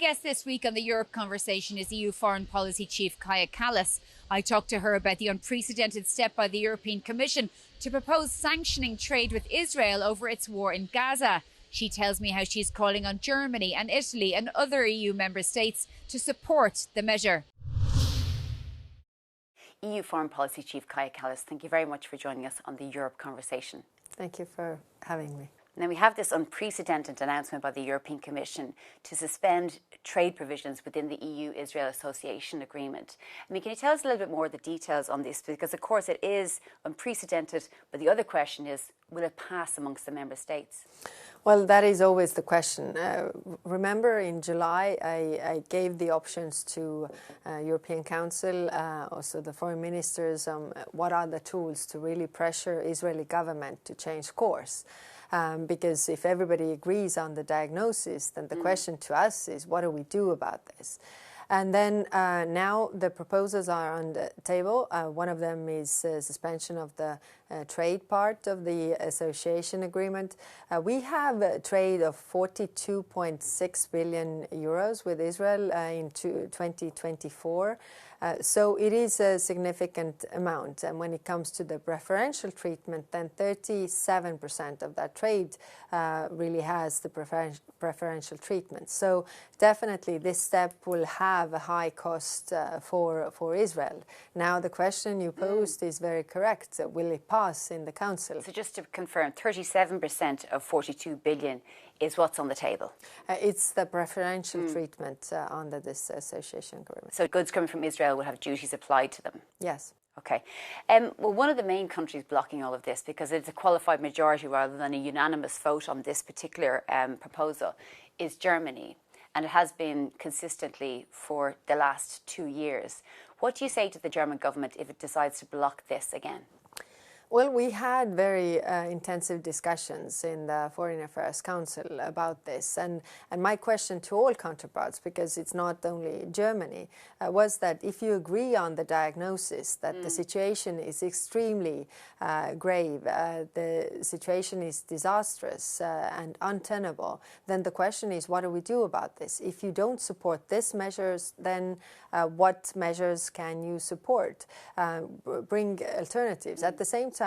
guest this week on the Europe Conversation is EU Foreign Policy Chief Kaalas. I talked to her about the unprecedented step by the European Commission to propose sanctioning trade with Israel over its war in Gaza. She tells me how she's calling on Germany and Italy and other EU member states to support the measure. EU Foreign Policy Chief Kaalas, thank you very much for joining us on the Europe Conversation. Thank you for having me. Now, we have this unprecedented announcement by the European Commission to suspend trade provisions within the EU-Israel Association Agreement. I mean, can you tell us a little bit more of the details on this? Because, of course, it is unprecedented, but the other question is, will it pass amongst the member states? Well, that is always the question. Remember, in July, I gave the options to European Council, also the foreign ministers, what are the tools to really pressure Israeli government to change course. Because if everybody agrees on the diagnosis, then the question to us is, what do we do about this? And then now the proposals are on the table. One of them is suspension of the trade part of the association agreement. We have a trade of 42.6 billion euros with Israel in 2024. So it is a significant amount. And when it comes to the preferential treatment, then 37% of that trade really has the preferential treatment. So definitely this step will have a high cost for Israel. Now the question you posed is very correct. Will it pass in the Council? So just to confirm, 37% of 42 billion is what's on the table? It's the preferential treatment under this association agreement. So goods coming from Israel will have duties applied to them? Yes. Okay. Well, one of the main countries blocking all of this, because it's a qualified majority rather than a unanimous vote on this particular proposal, is Germany. And it has been consistently for the last 2 years. What do you say to the German government if it decides to block this again? Well, we had very intensive discussions in the Foreign Affairs Council about this. And my question to all counterparts, because it's not only Germany, was that if you agree on the diagnosis that the situation is extremely grave, the situation is disastrous and untenable, then the question is, what do we do about this? If you don't support these measures, then what measures can you support? Bring alternatives. At the same time,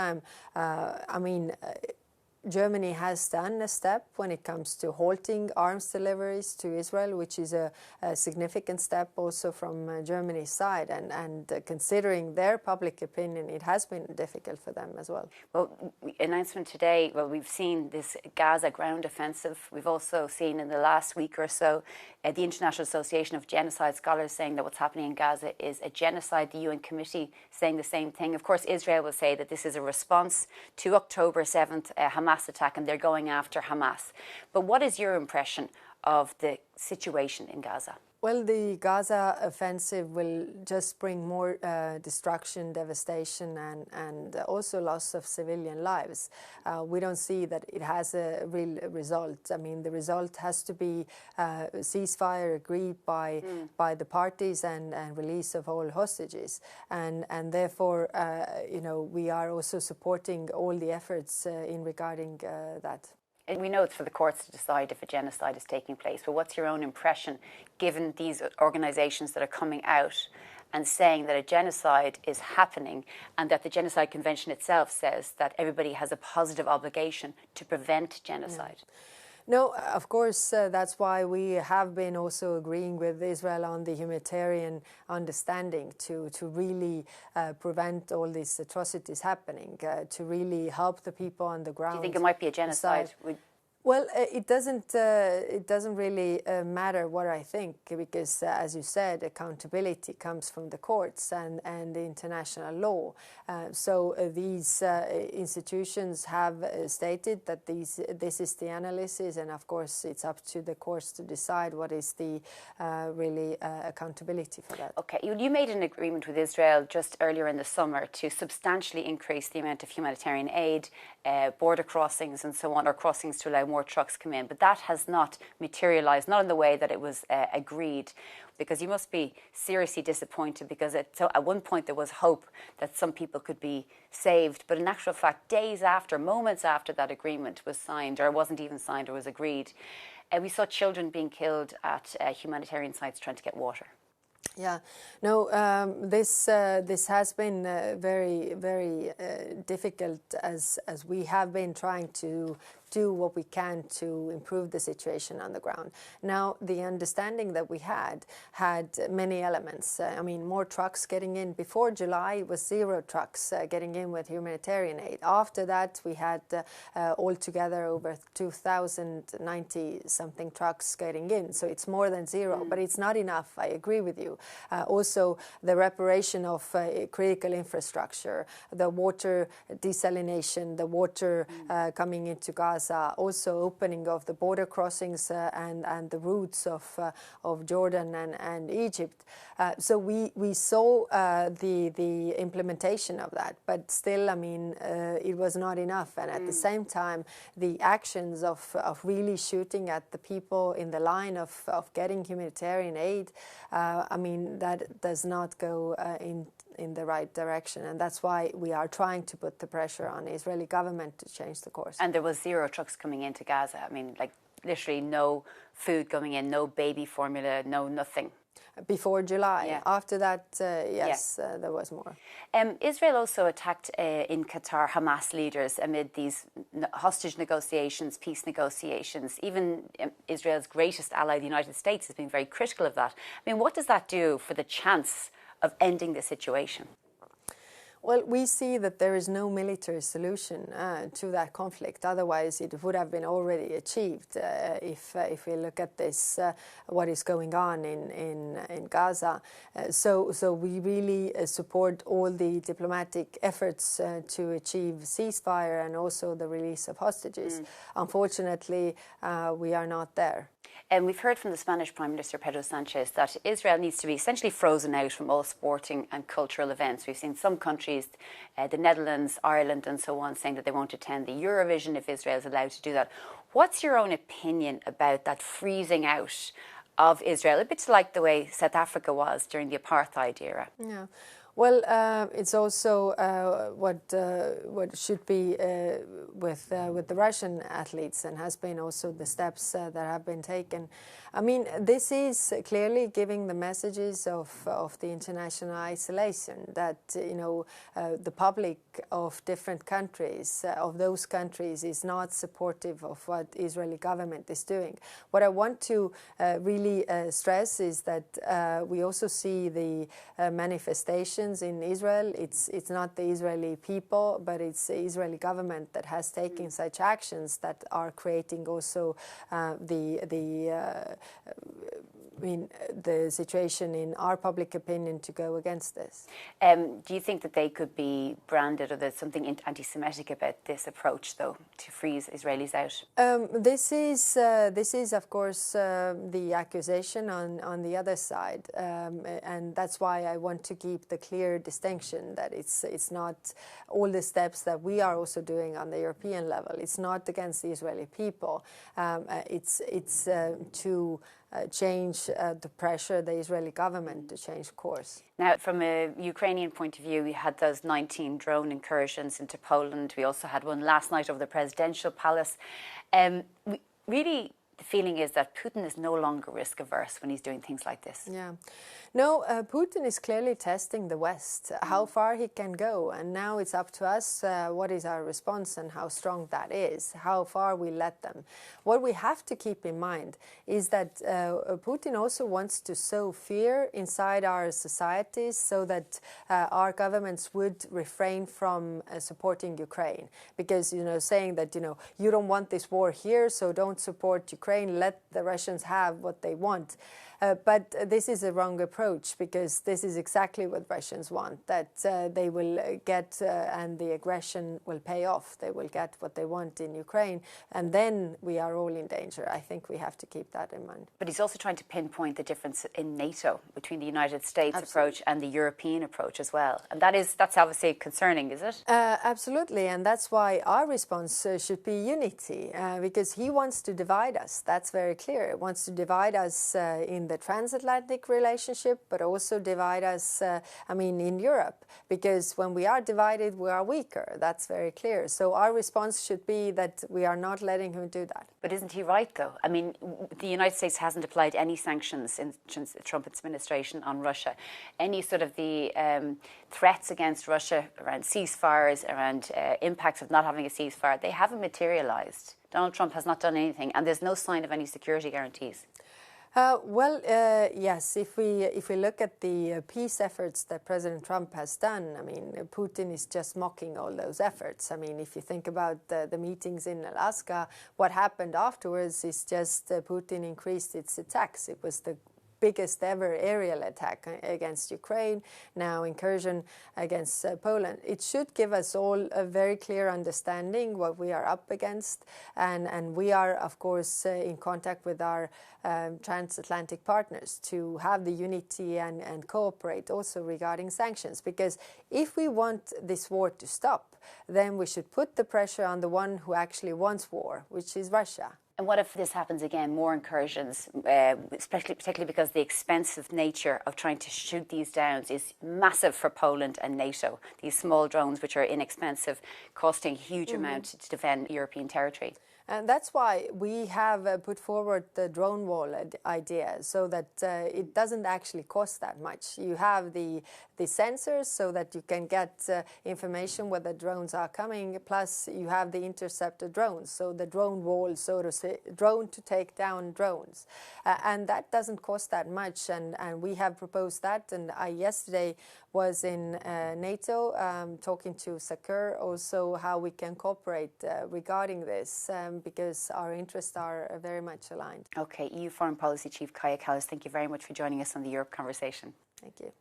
Germany has done a step when it comes to halting arms deliveries to Israel, which is a significant step also from Germany's side. And considering their public opinion, it has been difficult for them as well. Well, announcement today, well, we've seen this Gaza ground offensive. We've also seen in the last week or so the International Association of Genocide Scholars saying that what's happening in Gaza is a genocide. The UN Committee saying the same thing. Of course, Israel will say that this is a response to October 7th Hamas attack, and they're going after Hamas. But what is your impression of the situation in Gaza? Well, the Gaza offensive will just bring more destruction, devastation, and also loss of civilian lives. We don't see that it has a real result. I mean, the result has to be ceasefire agreed by the parties and release of all hostages. And therefore, we are also supporting all the efforts in regarding that. And we know it's for the courts to decide if a genocide is taking place, but what's your own impression, given these organisations that are coming out and saying that a genocide is happening and that the Genocide Convention itself says that everybody has a positive obligation to prevent genocide? Yeah. No, of course, that's why we have been also agreeing with Israel on the humanitarian understanding to really prevent all these atrocities happening, to really help the people on the ground. Do you think it might be a genocide? Well, it doesn't really matter what I think, because, as you said, accountability comes from the courts and the international law. So these institutions have stated that this is the analysis, and of course it's up to the courts to decide what is the really accountability for that. Okay, you made an agreement with Israel just earlier in the summer to substantially increase the amount of humanitarian aid, border crossings and so on, or crossings to allow more trucks come in, but that has not materialised, not in the way that it was agreed, because you must be seriously disappointed, because so at one point there was hope that some people could be saved, but in actual fact, days after, moments after that agreement was signed, or wasn't even signed or was agreed, we saw children being killed at humanitarian sites trying to get water. Yeah, no, this has been very, very difficult as we have been trying to do what we can to improve the situation on the ground. Now, the understanding that we had many elements. I mean, more trucks getting in. Before July, it was 0 trucks getting in with humanitarian aid. After that, we had altogether over 2,090-something trucks getting in. So it's more than 0, but it's not enough. I agree with you. Also, the reparation of critical infrastructure, the water desalination, the water coming into Gaza, also opening of the border crossings and the routes of Jordan and Egypt. So we saw the implementation of that, but still, I mean, it was not enough. And at the same time, the actions of really shooting at the people in the line of getting humanitarian aid, I mean, that does not go in the right direction, and that's why we are trying to put the pressure on the Israeli government to change the course. And there was 0 trucks coming into Gaza. I mean, like literally no food coming in, no baby formula, no nothing. Before July. Yeah. After that, yes, there was more. Israel also attacked in Qatar Hamas leaders amid these hostage negotiations, peace negotiations. Even Israel's greatest ally, the United States, has been very critical of that. I mean, what does that do for the chance of ending the situation? Well, we see that there is no military solution to that conflict. Otherwise, it would have been already achieved. If we look at this, what is going on in Gaza, so we really support all the diplomatic efforts to achieve ceasefire and also the release of hostages. Unfortunately, we are not there. And we've heard from the Spanish Prime Minister Pedro Sanchez that Israel needs to be essentially frozen out from all sporting and cultural events. We've seen some countries, the Netherlands, Ireland and so on, saying that they won't attend the Eurovision if Israel is allowed to do that. What's your own opinion about that freezing out of Israel? A bit like the way South Africa was during the apartheid era. Yeah. Well, it's also what should be with the Russian athletes, and has been also the steps that have been taken. I mean, this is clearly giving the messages of the international isolation, that, you know, the public of different countries, of those countries, is not supportive of what Israeli government is doing. What I want to really stress is that we also see the manifestations in Israel. It's not the Israeli people, but it's the Israeli government that has taken such actions that are creating also the situation in our public opinion to go against this. Do you think that they could be branded, or there's something anti-Semitic about this approach, though, to freeze Israelis out? This is of course the accusation on the other side, and that's why I want to keep the clear distinction that it's not all the steps that we are also doing on the European level. It's not against the Israeli people. It's to change the pressure the Israeli government to change course. Now, from a Ukrainian point of view, we had those 19 drone incursions into Poland. We also had one last night over the presidential palace. Really, the feeling is that Putin is no longer risk averse when he's doing things like this. Yeah. No, Putin is clearly testing the West, how far he can go. And now it's up to us what is our response and how strong that is, how far we let them. What we have to keep in mind is that Putin also wants to sow fear inside our societies so that our governments would refrain from supporting Ukraine. Because, you know, saying that, you know, you don't want this war here, so don't support Ukraine, let the Russians have what they want. But this is a wrong approach, because this is exactly what Russians want, that they will get and the aggression will pay off. They will get what they want in Ukraine, and then we are all in danger. I think we have to keep that in mind. But he's also trying to pinpoint the difference in NATO between the United States approach and the European approach as well. And that's obviously concerning, is it? Absolutely, and that's why our response should be unity, because he wants to divide us. That's very clear. He wants to divide us in the transatlantic relationship, but also divide us, in Europe, because when we are divided, we are weaker. That's very clear. So our response should be that we are not letting him do that. But isn't he right, though? I mean, the United States hasn't applied any sanctions since the Trump administration on Russia. Any sort of the threats against Russia around ceasefires, around impacts of not having a ceasefire, they haven't materialised. Donald Trump has not done anything, and there's no sign of any security guarantees. Yes, if we look at the peace efforts that President Trump has done, Putin is just mocking all those efforts. If you think about the meetings in Alaska, what happened afterwards is just Putin increased its attacks. It was the biggest ever aerial attack against Ukraine, now incursion against Poland. It should give us all a very clear understanding what we are up against, and we are, of course, in contact with our transatlantic partners to have the unity and cooperate also regarding sanctions, because if we want this war to stop, then we should put the pressure on the one who actually wants war, which is Russia. And what if this happens again, more incursions, particularly because the expensive nature of trying to shoot these down is massive for Poland and NATO, these small drones which are inexpensive, costing a huge amount to defend European territory? And that's why we have put forward the drone wall idea, so that it doesn't actually cost that much. You have the sensors so that you can get information where the drones are coming, plus you have the interceptor drones, so the drone wall, so to say, drone to take down drones. And that doesn't cost that much, and we have proposed that. And I yesterday was in NATO talking to Sakur also how we can cooperate regarding this, because our interests are very much aligned. Okay, EU Foreign Policy Chief Kaya, thank you very much for joining us on the Europe Conversation. Thank you.